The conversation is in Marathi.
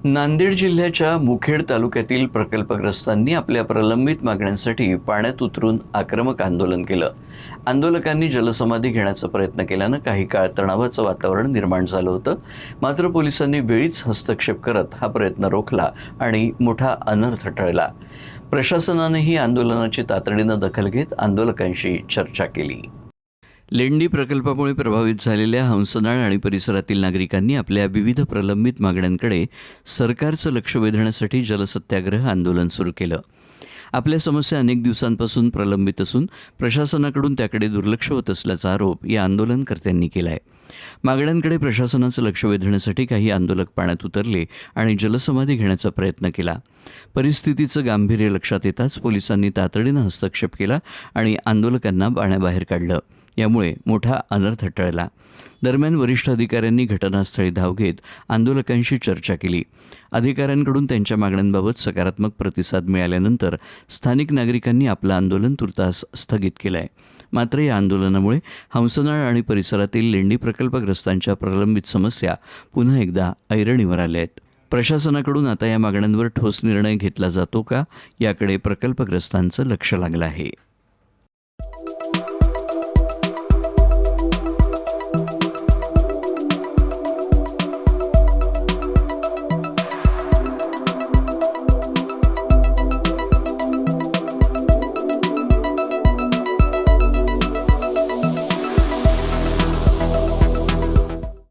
नांदेड जिल्ह्याच्या मुखेड तालुक्यातील प्रकल्पग्रस्तांनी आपल्या प्रलंबित मागण्यांसाठी पाण्यात उतरून आक्रमक आंदोलन केलं। आंदोलकांनी जलसमाधी घेण्याचा प्रयत्न केल्यानं काही काळ तणावाचं वातावरण निर्माण झालं होतं। मात्र पोलिसांनी वेळीच हस्तक्षेप करत हा प्रयत्न रोखला आणि मोठा अनर्थ टळला। प्रशासनानेही आंदोलनाची तातडीनं दखल घेत आंदोलकांशी चर्चा केली। लेंडी प्रकल्पामुळे प्रभावित झालेल्या हंसनाळ आणि परिसरातील नागरिकांनी आपल्या विविध प्रलंबित मागण्यांकडे सरकारचं लक्ष वेधण्यासाठी जलसत्याग्रह आंदोलन सुरू केलं। आपल्या समस्या अनेक दिवसांपासून प्रलंबित असून प्रशासनाकडून त्याकडे दुर्लक्ष होत असल्याचा आरोप या आंदोलनकर्त्यांनी केला आहे। मागण्यांकडे प्रशासनाचं लक्ष वेधण्यासाठी काही आंदोलक पाण्यात उतरले आणि जलसमाधी घेण्याचा प्रयत्न केला। परिस्थितीचं गांभीर्य लक्षात येताच पोलिसांनी तातडीनं हस्तक्षेप केला आणि आंदोलकांना पाण्याबाहेर काढलं। यामुळे मोठा अनर्थ टळला। दरम्यान वरिष्ठ अधिकाऱ्यांनी घटनास्थळी धाव घेत आंदोलकांशी चर्चा केली। अधिकाऱ्यांकडून त्यांच्या मागण्यांबाबत सकारात्मक प्रतिसाद मिळाल्यानंतर स्थानिक नागरिकांनी आपलं आंदोलन तुर्तास स्थगित केलं आहे। मात्र या आंदोलनामुळे हंसनाळ आणि परिसरातील लेंडी प्रकल्पग्रस्तांच्या प्रलंबित समस्या पुन्हा एकदा ऐरणीवर आल्या आहेत। प्रशासनाकडून आता या मागण्यांवर ठोस निर्णय घेतला जातो का याकडे प्रकल्पग्रस्तांचं लक्ष लागलं आहे।